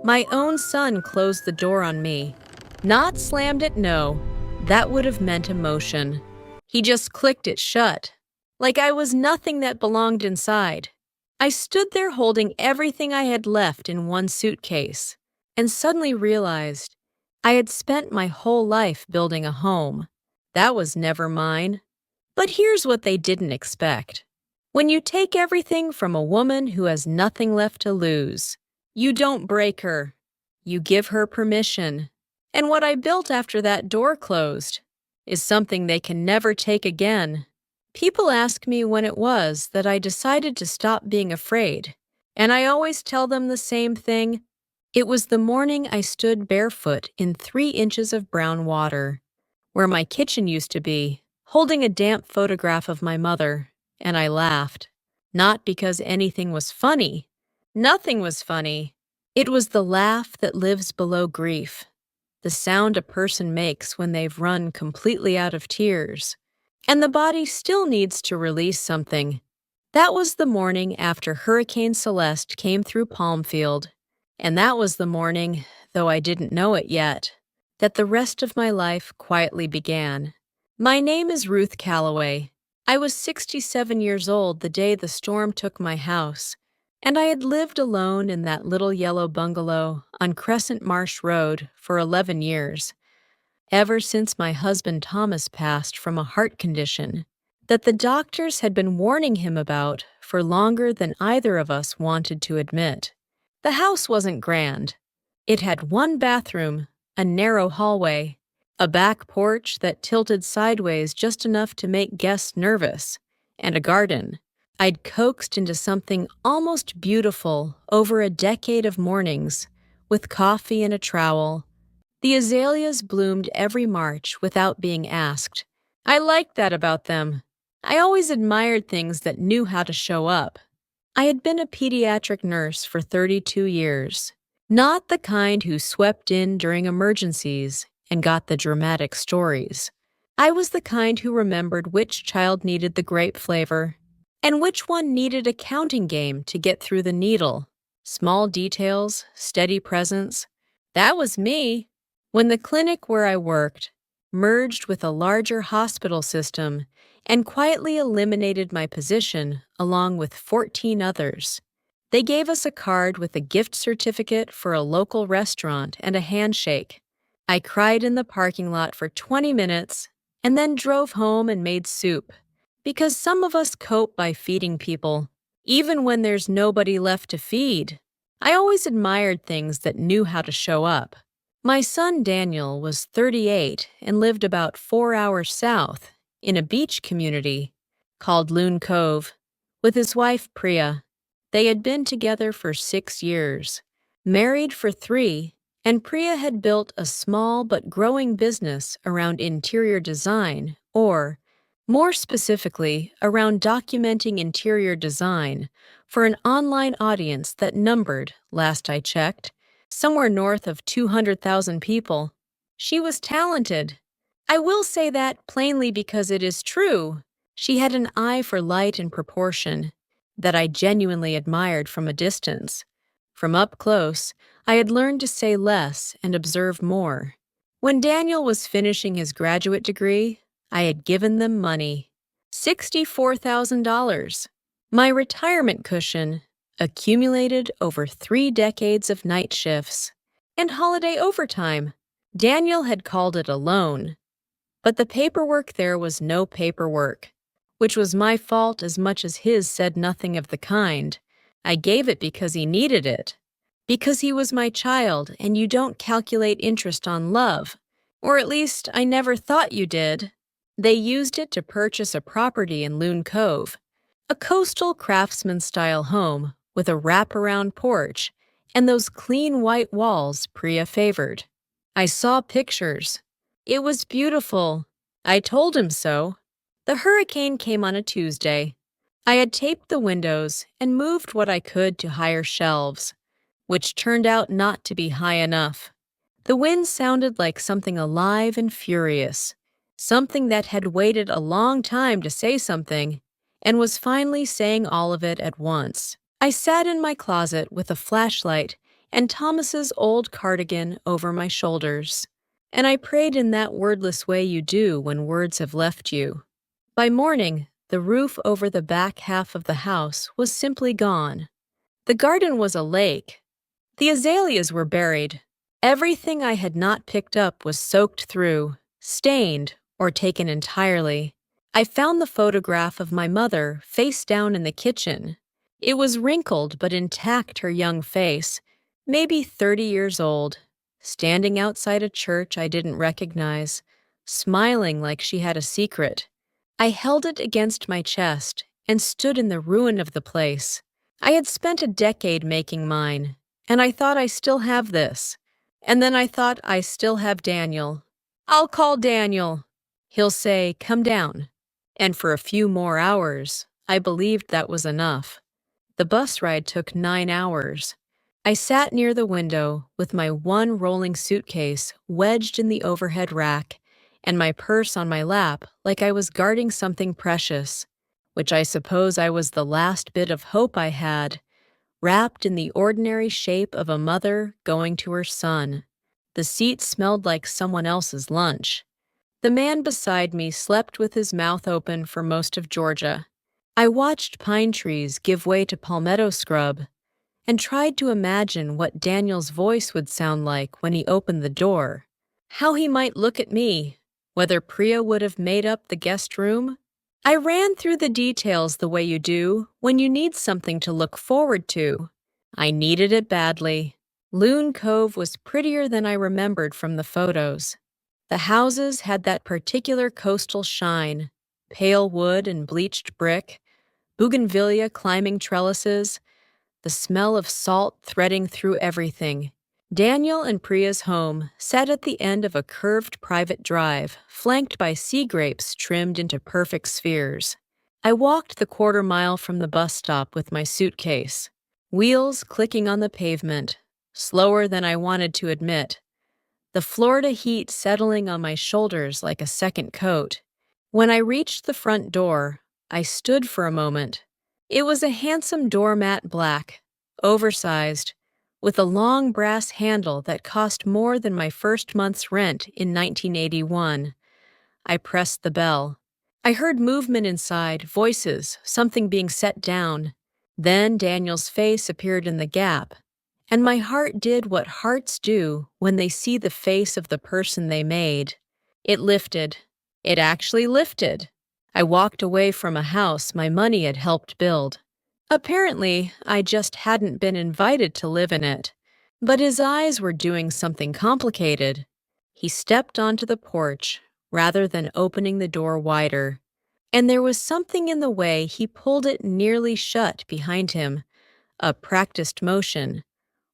My own son closed the door on me. Not slammed it, no. That would have meant emotion. He just clicked it shut, like I was nothing that belonged inside. I stood there holding everything I had left in one suitcase, and suddenly realized I had spent my whole life building a home. That was never mine. But here's what they didn't expect. When you take everything from a woman who has nothing left to lose, you don't break her. You give her permission. And what I built after that door closed is something they can never take again. People ask me when it was that I decided to stop being afraid, and I always tell them the same thing. It was the morning I stood barefoot in 3 inches of brown water, where my kitchen used to be, holding a damp photograph of my mother, and I laughed. Not because anything was funny. Nothing was funny. It was the laugh that lives below grief, the sound a person makes when they've run completely out of tears, and the body still needs to release something. That was the morning after Hurricane Celeste came through Palmfield, and that was the morning, though I didn't know it yet, that the rest of my life quietly began. My name is Ruth Calloway. I was 67 years old the day the storm took my house, and I had lived alone in that little yellow bungalow on Crescent Marsh Road for 11 years, ever since my husband Thomas passed from a heart condition that the doctors had been warning him about for longer than either of us wanted to admit. The house wasn't grand. It had 1 bathroom, a narrow hallway, a back porch that tilted sideways just enough to make guests nervous, and a garden I'd coaxed into something almost beautiful over a decade of mornings, with coffee and a trowel. The azaleas bloomed every March without being asked. I liked that about them. I always admired things that knew how to show up. I had been a pediatric nurse for 32 years, not the kind who swept in during emergencies and got the dramatic stories. I was the kind who remembered which child needed the grape flavor and which one needed a counting game to get through the needle. Small details, steady presence. That was me. When the clinic where I worked merged with a larger hospital system and quietly eliminated my position along with 14 others, they gave us a card with a gift certificate for a local restaurant and a handshake. I cried in the parking lot for 20 minutes and then drove home and made soup, because some of us cope by feeding people, even when there's nobody left to feed. I always admired things that knew how to show up. My son Daniel was 38 and lived about 4 hours south in a beach community called Loon Cove with his wife Priya. They had been together for 6 years, married for 3, and Priya had built a small but growing business around interior design, or, more specifically, around documenting interior design for an online audience that numbered, last I checked, somewhere north of 200,000 people. She was talented. I will say that plainly because it is true. She had an eye for light and proportion that I genuinely admired from a distance. From up close, I had learned to say less and observe more. When Daniel was finishing his graduate degree, I had given them money. $64,000. My retirement cushion, accumulated over 3 decades of night shifts and holiday overtime. Daniel had called it a loan, but the paperwork there was no paperwork, which was my fault as much as his said nothing of the kind. I gave it because he needed it, because he was my child, and you don't calculate interest on love, or at least I never thought you did. They used it to purchase a property in Loon Cove, a coastal craftsman-style home with a wraparound porch and those clean white walls Priya favored. I saw pictures. It was beautiful. I told him so. The hurricane came on a Tuesday. I had taped the windows and moved what I could to higher shelves, which turned out not to be high enough. The wind sounded like something alive and furious, something that had waited a long time to say something and was finally saying all of it at once. I sat in my closet with a flashlight and Thomas's old cardigan over my shoulders. And I prayed in that wordless way you do when words have left you. By morning, the roof over the back half of the house was simply gone. The garden was a lake. The azaleas were buried. Everything I had not picked up was soaked through, stained, or taken entirely. I found the photograph of my mother face down in the kitchen. It was wrinkled but intact, her young face, maybe 30 years old, standing outside a church I didn't recognize, smiling like she had a secret. I held it against my chest and stood in the ruin of the place. I had spent a decade making mine, and I thought I still have this. And then I thought I still have Daniel. I'll call Daniel. He'll say, "Come down." And for a few more hours, I believed that was enough. The bus ride took 9 hours. I sat near the window with my one rolling suitcase wedged in the overhead rack and my purse on my lap like I was guarding something precious, which I suppose I was the last bit of hope I had, wrapped in the ordinary shape of a mother going to her son. The seat smelled like someone else's lunch. The man beside me slept with his mouth open for most of Georgia. I watched pine trees give way to palmetto scrub and tried to imagine what Daniel's voice would sound like when he opened the door, how he might look at me, whether Priya would have made up the guest room. I ran through the details the way you do when you need something to look forward to. I needed it badly. Loon Cove was prettier than I remembered from the photos. The houses had that particular coastal shine, pale wood and bleached brick, bougainvillea climbing trellises, the smell of salt threading through everything. Daniel and Priya's home sat at the end of a curved private drive, flanked by sea grapes trimmed into perfect spheres. I walked the quarter-mile from the bus stop with my suitcase, wheels clicking on the pavement, slower than I wanted to admit, the Florida heat settling on my shoulders like a second coat. When I reached the front door, I stood for a moment. It was a handsome doormat black, oversized, with a long brass handle that cost more than my first month's rent in 1981. I pressed the bell. I heard movement inside, voices, something being set down. Then Daniel's face appeared in the gap, and my heart did what hearts do when they see the face of the person they made. It lifted. It actually lifted. I walked away from a house my money had helped build. Apparently, I just hadn't been invited to live in it. But his eyes were doing something complicated. He stepped onto the porch rather than opening the door wider, and there was something in the way he pulled it nearly shut behind him, a practiced motion,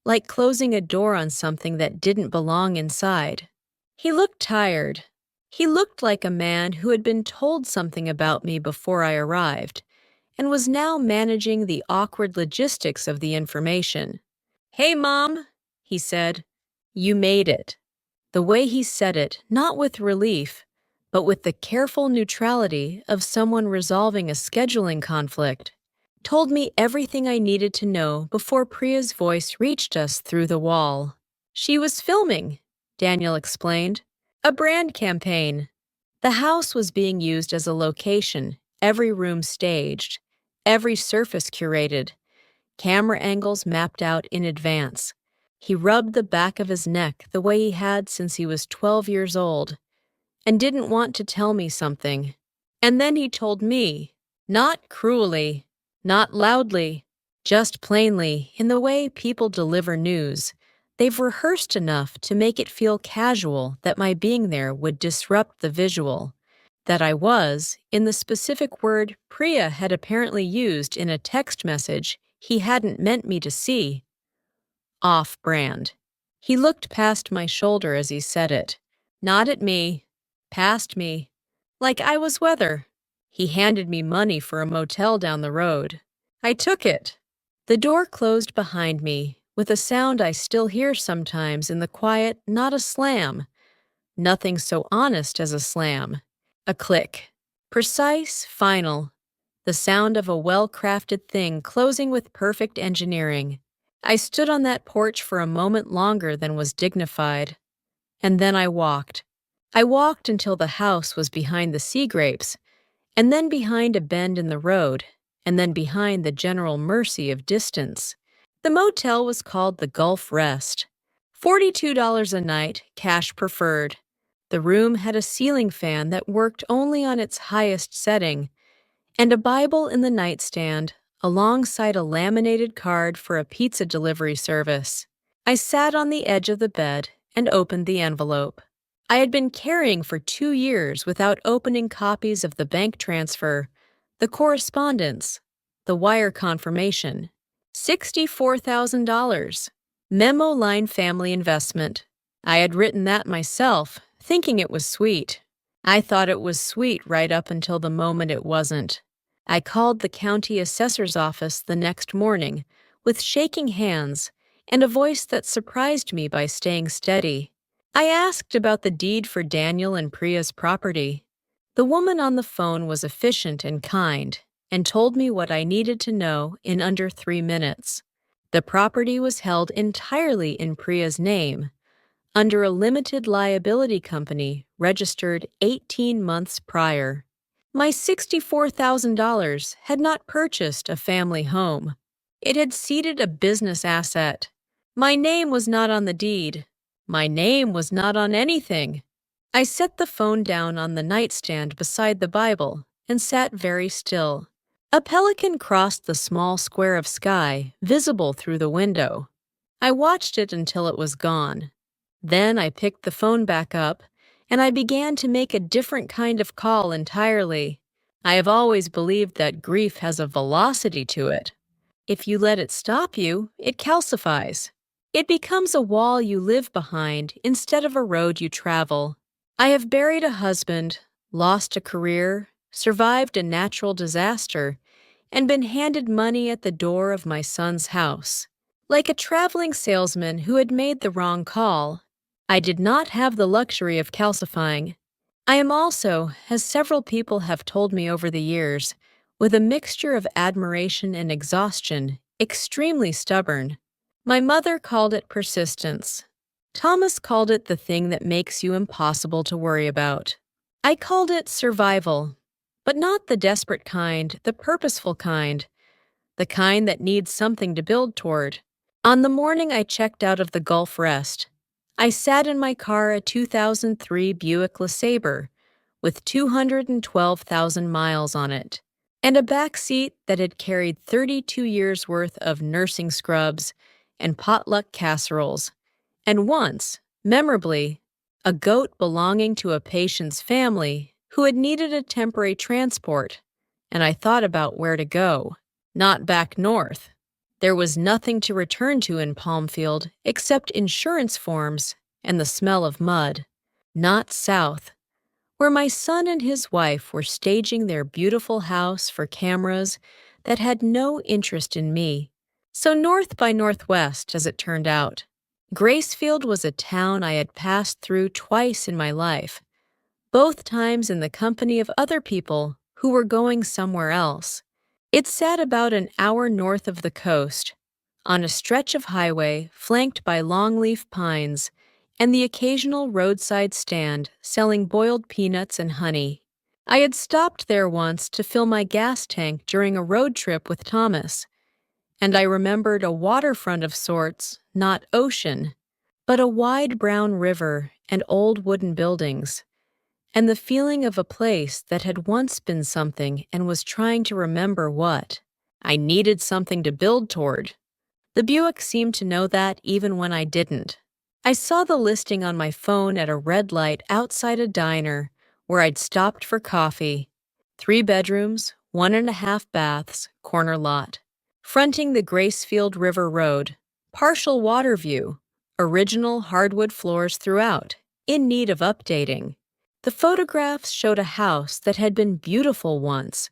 like closing a door on something that didn't belong inside. He looked tired. He looked like a man who had been told something about me before I arrived, and was now managing the awkward logistics of the information. "Hey, Mom," he said. "You made it." The way he said it, not with relief, but with the careful neutrality of someone resolving a scheduling conflict, told me everything I needed to know before Priya's voice reached us through the wall. "She was filming," Daniel explained. "A brand campaign." The house was being used as a location, every room staged, every surface curated, camera angles mapped out in advance. He rubbed the back of his neck the way he had since he was 12 years old, and didn't want to tell me something. And then he told me, not cruelly, not loudly, just plainly, in the way people deliver news. They've rehearsed enough to make it feel casual that my being there would disrupt the visual, that I was, in the specific word Priya had apparently used in a text message he hadn't meant me to see. Off-brand. He looked past my shoulder as he said it. Not at me. Past me. Like I was weather. He handed me money for a motel down the road. I took it. The door closed behind me, with a sound I still hear sometimes in the quiet, not a slam. Nothing so honest as a slam. A click. Precise, final. The sound of a well-crafted thing closing with perfect engineering. I stood on that porch for a moment longer than was dignified, and then I walked. I walked until the house was behind the sea grapes, and then behind a bend in the road, and then behind the general mercy of distance. The motel was called the Gulf Rest. $42 a night, cash preferred. The room had a ceiling fan that worked only on its highest setting, and a Bible in the nightstand, alongside a laminated card for a pizza delivery service. I sat on the edge of the bed and opened the envelope. I had been carrying for 2 years without opening copies of the bank transfer, the correspondence, the wire confirmation. $64,000. Memo line family investment. I had written that myself, thinking it was sweet. I thought it was sweet right up until the moment it wasn't. I called the county assessor's office the next morning with shaking hands and a voice that surprised me by staying steady. I asked about the deed for Daniel and Priya's property. The woman on the phone was efficient and kind and told me what I needed to know in under 3 minutes. The property was held entirely in Priya's name, under a limited liability company registered 18 months prior. My $64,000 had not purchased a family home. It had seeded a business asset. My name was not on the deed. My name was not on anything. I set the phone down on the nightstand beside the Bible and sat very still. A pelican crossed the small square of sky visible through the window. I watched it until it was gone. Then I picked the phone back up, and I began to make a different kind of call entirely. I have always believed that grief has a velocity to it. If you let it stop you, it calcifies. It becomes a wall you live behind instead of a road you travel. I have buried a husband, lost a career, survived a natural disaster, and been handed money at the door of my son's house. Like a traveling salesman who had made the wrong call, I did not have the luxury of calcifying. I am also, as several people have told me over the years, with a mixture of admiration and exhaustion, extremely stubborn. My mother called it persistence. Thomas called it the thing that makes you impossible to worry about. I called it survival, but not the desperate kind, the purposeful kind, the kind that needs something to build toward. On the morning I checked out of the Gulf Rest, I sat in my car, a 2003 Buick LeSabre, with 212,000 miles on it, and a back seat that had carried 32 years' worth of nursing scrubs and potluck casseroles, and once, memorably, a goat belonging to a patient's family who had needed a temporary transport, and I thought about where to go. Not back north. There was nothing to return to in Palmfield except insurance forms and the smell of mud. Not south, where my son and his wife were staging their beautiful house for cameras that had no interest in me. So north by northwest, as it turned out. Gracefield was a town I had passed through twice in my life, both times in the company of other people who were going somewhere else. It sat about an hour north of the coast, on a stretch of highway flanked by longleaf pines and the occasional roadside stand selling boiled peanuts and honey. I had stopped there once to fill my gas tank during a road trip with Thomas, and I remembered a waterfront of sorts, not ocean, but a wide brown river and old wooden buildings, and the feeling of a place that had once been something and was trying to remember what. I needed something to build toward. The Buick seemed to know that even when I didn't. I saw the listing on my phone at a red light outside a diner where I'd stopped for coffee. 3 bedrooms, 1.5 baths, corner lot. Fronting the Gracefield River Road. Partial water view. Original hardwood floors throughout, in need of updating. The photographs showed a house that had been beautiful once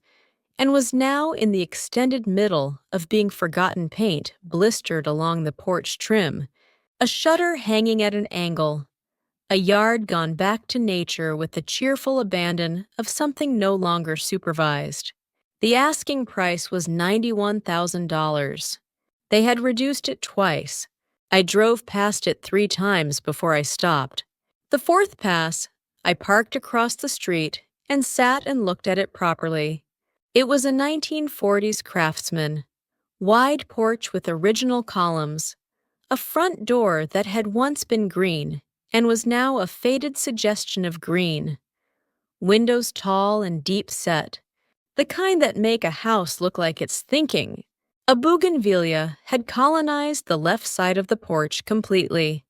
and was now in the extended middle of being forgotten paint blistered along the porch trim, a shutter hanging at an angle, a yard gone back to nature with the cheerful abandon of something no longer supervised. The asking price was $91,000. They had reduced it twice. I drove past it 3 times before I stopped. The fourth pass, I parked across the street and sat and looked at it properly. It was a 1940s craftsman, wide porch with original columns, a front door that had once been green and was now a faded suggestion of green, windows tall and deep set, the kind that make a house look like it's thinking. A bougainvillea had colonized the left side of the porch completely.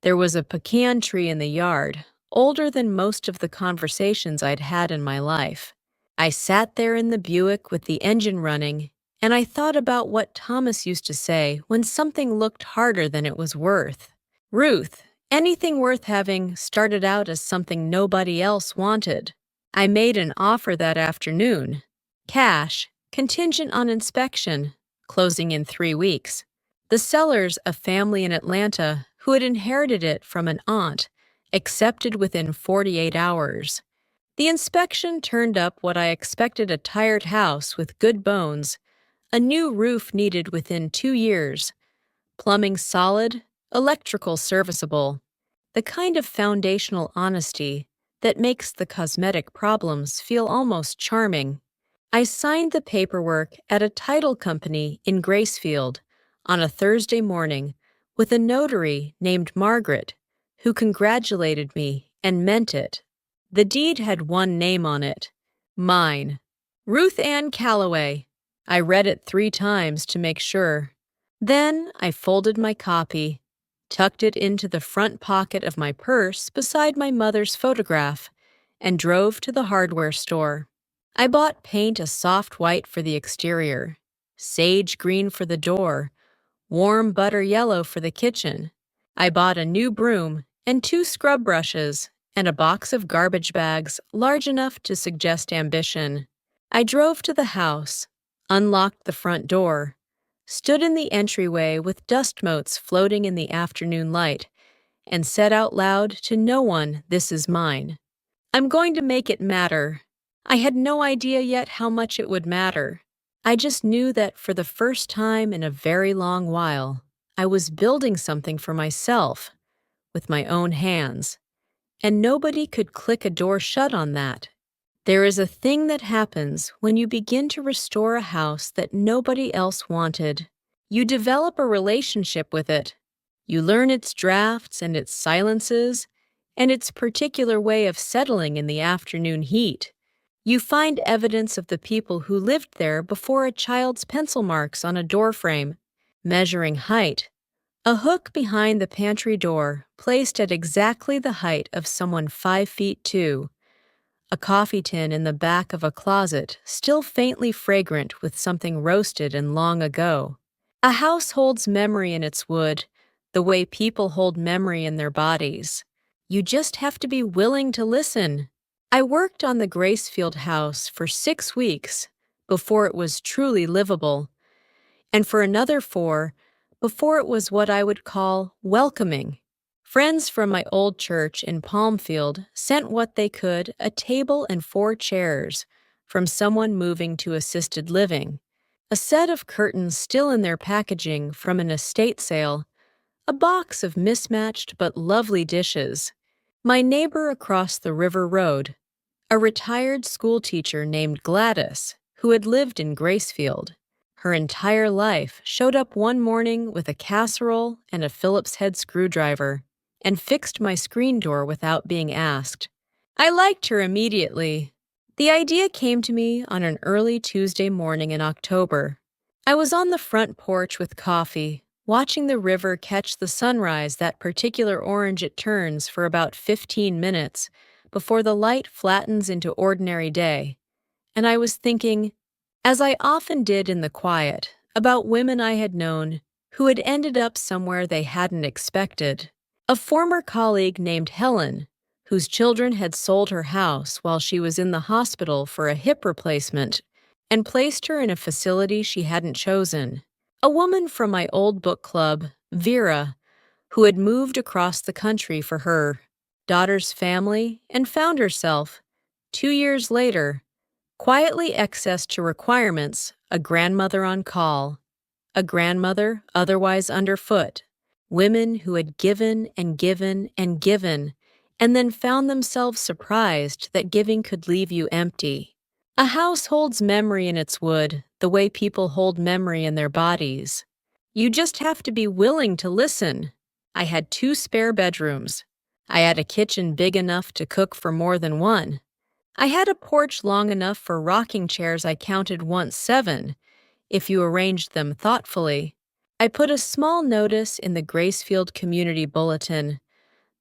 There was a pecan tree in the yard, older than most of the conversations I'd had in my life. I sat there in the Buick with the engine running, and I thought about what Thomas used to say when something looked harder than it was worth. Ruth, anything worth having started out as something nobody else wanted. I made an offer that afternoon. Cash, contingent on inspection, closing in 3 weeks. The sellers, a family in Atlanta who had inherited it from an aunt, accepted within 48 hours. The inspection turned up what I expected: a tired house with good bones, a new roof needed within 2 years, plumbing solid, electrical serviceable, the kind of foundational honesty that makes the cosmetic problems feel almost charming. I signed the paperwork at a title company in Gracefield on a Thursday morning with a notary named Margaret, who congratulated me and meant it. The deed had one name on it: mine, Ruth Ann Calloway. I read it 3 times to make sure. Then I folded my copy, tucked it into the front pocket of my purse beside my mother's photograph, and drove to the hardware store. I bought paint a soft white for the exterior, sage green for the door, warm butter yellow for the kitchen. I bought a new broom and 2 scrub brushes and a box of garbage bags large enough to suggest ambition. I drove to the house, unlocked the front door, stood in the entryway with dust motes floating in the afternoon light, and said out loud to no one, "This is mine. I'm going to make it matter." I had no idea yet how much it would matter. I just knew that for the first time in a very long while, I was building something for myself, with my own hands, and nobody could click a door shut on that. There is a thing that happens when you begin to restore a house that nobody else wanted. You develop a relationship with it. You learn its drafts and its silences, and its particular way of settling in the afternoon heat. You find evidence of the people who lived there before: a child's pencil marks on a doorframe, measuring height, a hook behind the pantry door placed at exactly the height of someone 5'2", a coffee tin in the back of a closet still faintly fragrant with something roasted and long ago. A house holds memory in its wood, the way people hold memory in their bodies. You just have to be willing to listen. I worked on the Gracefield house for 6 weeks before it was truly livable, and for another 4 before it was what I would call welcoming. Friends from my old church in Palmfield sent what they could: a table and 4 chairs from someone moving to assisted living, a set of curtains still in their packaging from an estate sale, a box of mismatched but lovely dishes. My neighbor across the river road, a retired schoolteacher named Gladys, who had lived in Gracefield her entire life, showed up one morning with a casserole and a Phillips head screwdriver and fixed my screen door without being asked. I liked her immediately. The idea came to me on an early Tuesday morning in October. I was on the front porch with coffee, watching the river catch the sunrise that particular orange it turns for about 15 minutes before the light flattens into ordinary day, and I was thinking, as I often did in the quiet, about women I had known who had ended up somewhere they hadn't expected. A former colleague named Helen, whose children had sold her house while she was in the hospital for a hip replacement and placed her in a facility she hadn't chosen. A woman from my old book club, Vera, who had moved across the country for her daughter's family and found herself, 2 years later, quietly excess to requirements, a grandmother on call. a grandmother otherwise underfoot, women who had given and given and given, and then found themselves surprised that giving could leave you empty. A house holds memory in its wood the way people hold memory in their bodies. You just have to be willing to listen. I had 2 spare bedrooms. I had a kitchen big enough to cook for more than one. I had a porch long enough for rocking chairs I counted once 7, if you arranged them thoughtfully. I put a small notice in the Gracefield Community Bulletin,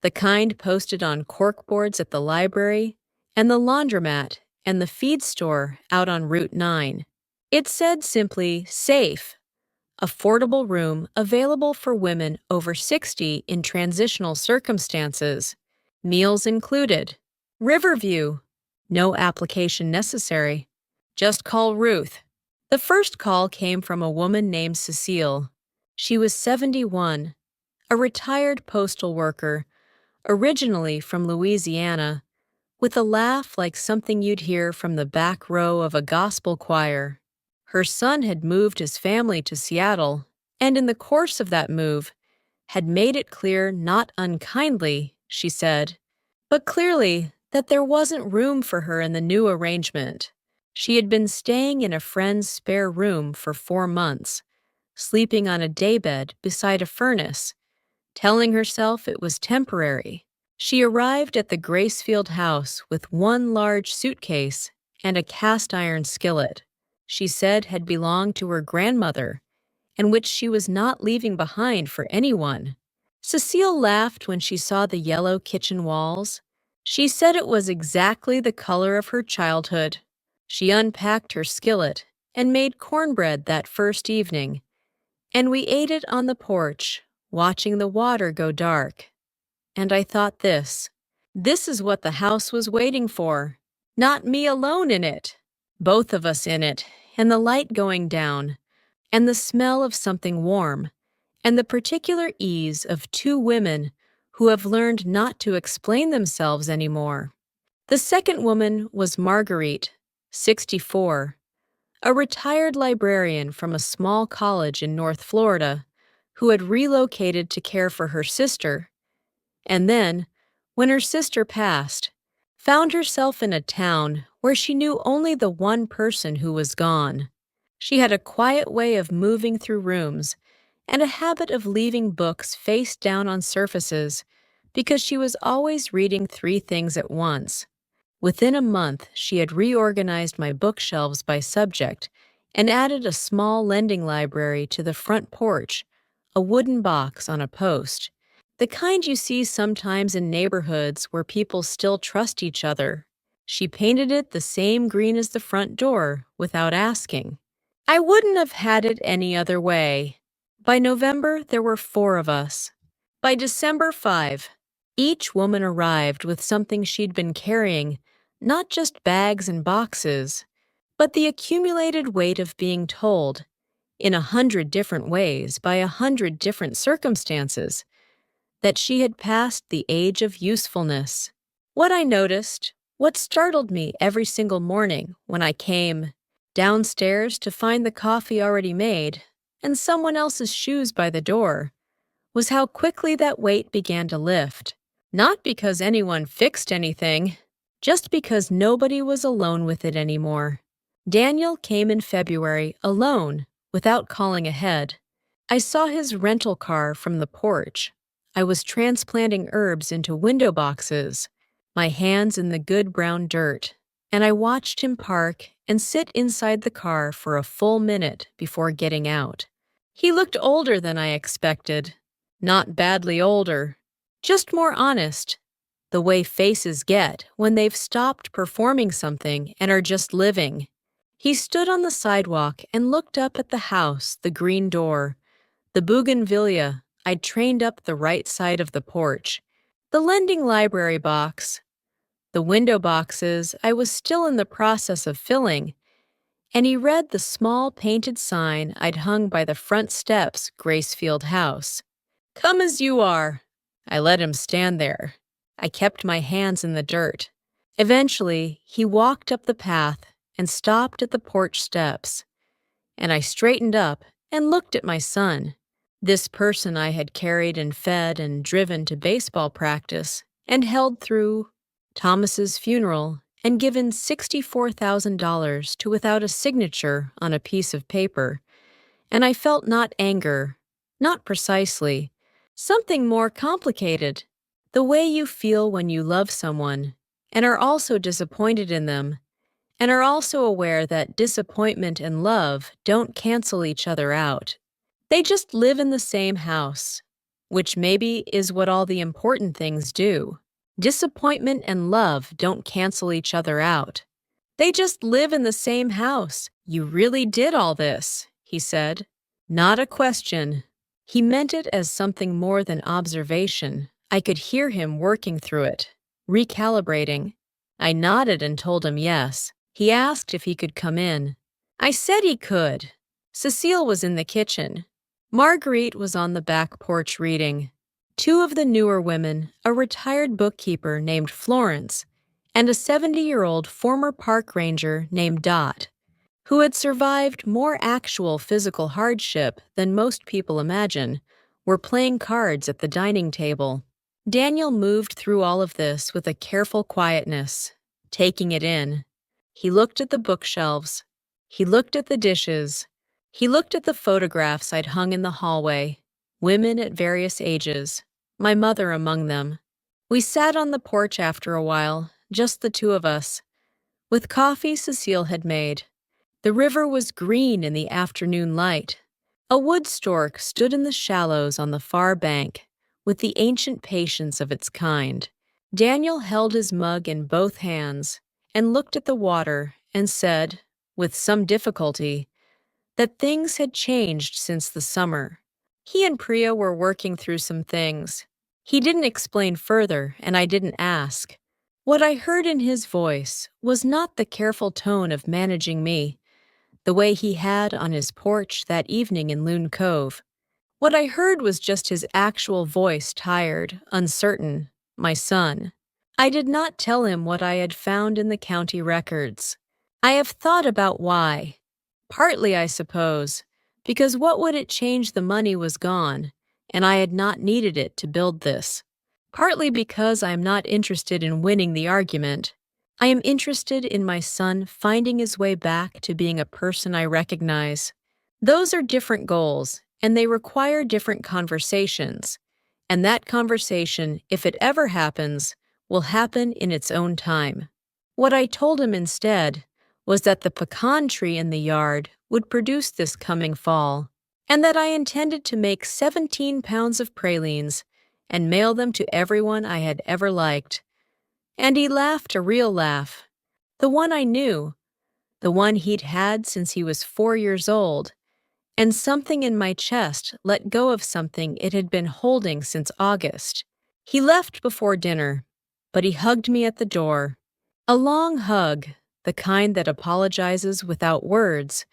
the kind posted on corkboards at the library, and the laundromat, and the feed store out on Route 9. It said simply, safe, affordable room available for women over 60 in transitional circumstances, meals included, Riverview, no application necessary. Just call Ruth. The first call came from a woman named Cecile. She was 71, a retired postal worker, originally from Louisiana, with a laugh like something you'd hear from the back row of a gospel choir. Her son had moved his family to Seattle, and in the course of that move, had made it clear not unkindly, she said, but clearly that there wasn't room for her in the new arrangement. She had been staying in a friend's spare room for 4 months, sleeping on a daybed beside a furnace, telling herself it was temporary. She arrived at the Gracefield house with 1 large suitcase and a cast-iron skillet she said had belonged to her grandmother and which she was not leaving behind for anyone. Cecile laughed when she saw the yellow kitchen walls. She said it was exactly the color of her childhood. She unpacked her skillet and made cornbread that first evening, and we ate it on the porch, watching the water go dark. And I thought this is what the house was waiting for. Not me alone in it. Both of us in it, and the light going down, and the smell of something warm, and the particular ease of 2 women who have learned not to explain themselves anymore. The second woman was Marguerite, 64, a retired librarian from a small college in North Florida who had relocated to care for her sister, and then, when her sister passed, found herself in a town where she knew only the one person who was gone. She had a quiet way of moving through rooms and a habit of leaving books face down on surfaces because she was always reading 3 things at once. Within a month, she had reorganized my bookshelves by subject and added a small lending library to the front porch, a wooden box on a post, the kind you see sometimes in neighborhoods where people still trust each other. She painted it the same green as the front door without asking. I wouldn't have had it any other way. By November, there were 4 of us. By December, 5. Each woman arrived with something she'd been carrying, not just bags and boxes, but the accumulated weight of being told, in 100 different ways by 100 different circumstances, that she had passed the age of usefulness. What I noticed, what startled me every single morning when I came downstairs to find the coffee already made and someone else's shoes by the door, was how quickly that weight began to lift. Not because anyone fixed anything, just because nobody was alone with it anymore. Daniel came in February alone, without calling ahead. I saw his rental car from the porch. I was transplanting herbs into window boxes, my hands in the good brown dirt, and I watched him park and sit inside the car for a full minute before getting out. He looked older than I expected. Not badly older, just more honest, the way faces get when they've stopped performing something and are just living. He stood on the sidewalk and looked up at the house, the green door, the bougainvillea I'd trained up the right side of the porch, the lending library box, the window boxes I was still in the process of filling, and he read the small painted sign I'd hung by the front steps, Gracefield House. Come as you are. I let him stand there. I kept my hands in the dirt. Eventually, he walked up the path and stopped at the porch steps, and I straightened up and looked at my son, this person I had carried and fed and driven to baseball practice and held through Thomas's funeral and given $64,000 to without a signature on a piece of paper. And I felt not anger, not precisely, something more complicated. The way you feel when you love someone and are also disappointed in them, and are also aware that disappointment and love don't cancel each other out. They just live in the same house, which maybe is what all the important things do. Disappointment and love don't cancel each other out. They just live in the same house. You really did all this, he said. Not a question. He meant it as something more than observation. I could hear him working through it, recalibrating. I nodded and told him yes. He asked if he could come in. I said he could. Cecile was in the kitchen. Marguerite was on the back porch reading. Two of the newer women, a retired bookkeeper named Florence, and a 70-year-old former park ranger named Dot, who had survived more actual physical hardship than most people imagine, were playing cards at the dining table. Daniel moved through all of this with a careful quietness, taking it in. He looked at the bookshelves. He looked at the dishes. He looked at the photographs I'd hung in the hallway, women at various ages, my mother among them. We sat on the porch after a while, just the two of us, with coffee Cecile had made. The river was green in the afternoon light. A wood stork stood in the shallows on the far bank, with the ancient patience of its kind. Daniel held his mug in both hands and looked at the water and said, with some difficulty, that things had changed since the summer. He and Priya were working through some things. He didn't explain further, and I didn't ask. What I heard in his voice was not the careful tone of managing me, the way he had on his porch that evening in Loon Cove. What I heard was just his actual voice, tired, uncertain, my son. I did not tell him what I had found in the county records. I have thought about why. Partly, I suppose, because what would it change? The money was gone, and I had not needed it to build this. Partly because I am not interested in winning the argument. I am interested in my son finding his way back to being a person I recognize. Those are different goals, and they require different conversations. And that conversation, if it ever happens, will happen in its own time. What I told him instead was that the pecan tree in the yard would produce this coming fall, and that I intended to make 17 pounds of pralines and mail them to everyone I had ever liked. And he laughed a real laugh, the one I knew, the one he'd had since he was 4 years old, and something in my chest let go of something it had been holding since August. He left before dinner, but he hugged me at the door. A long hug, the kind that apologizes without words,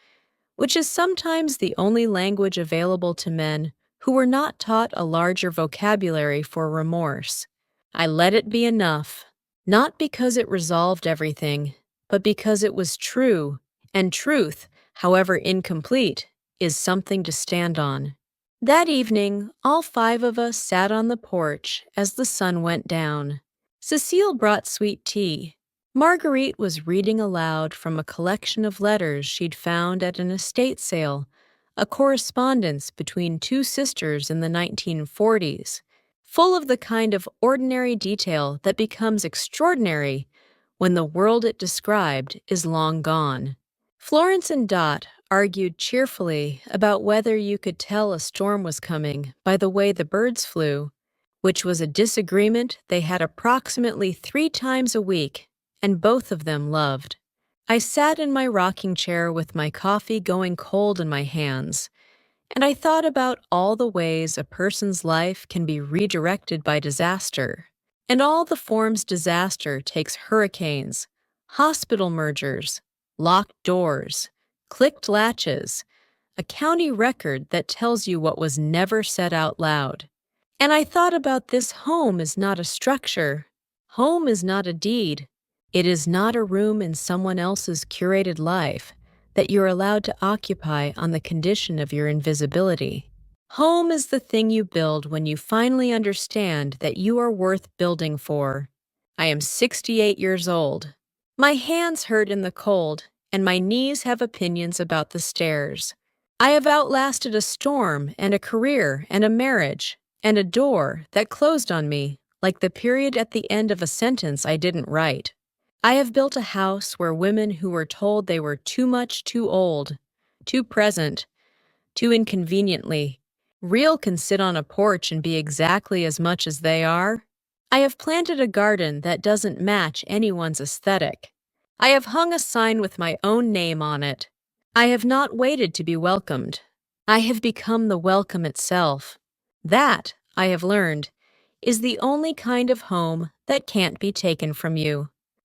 which is sometimes the only language available to men who were not taught a larger vocabulary for remorse. I let it be enough, not because it resolved everything, but because it was true, and truth, however incomplete, is something to stand on. That evening, all 5 of us sat on the porch as the sun went down. Cecile brought sweet tea. Marguerite was reading aloud from a collection of letters she'd found at an estate sale, a correspondence between 2 sisters in the 1940s, full of the kind of ordinary detail that becomes extraordinary when the world it described is long gone. Florence and Dot argued cheerfully about whether you could tell a storm was coming by the way the birds flew, which was a disagreement they had approximately 3 times a week, and both of them loved. I sat in my rocking chair with my coffee going cold in my hands, and I thought about all the ways a person's life can be redirected by disaster, and all the forms disaster takes: hurricanes, hospital mergers, locked doors, clicked latches, a county record that tells you what was never said out loud. And I thought about this: home is not a structure. Home is not a deed. It is not a room in someone else's curated life. that you're allowed to occupy on the condition of your invisibility. Home is the thing you build when you finally understand that you are worth building for. I am 68 years old. My hands hurt in the cold, and my knees have opinions about the stairs. I have outlasted a storm and a career and a marriage and a door that closed on me like the period at the end of a sentence I didn't write. I have built a house where women who were told they were too much too old, too present, too inconveniently real can sit on a porch and be exactly as much as they are. I have planted a garden that doesn't match anyone's aesthetic. I have hung a sign with my own name on it. I have not waited to be welcomed. I have become the welcome itself. That, I have learned, is the only kind of home that can't be taken from you.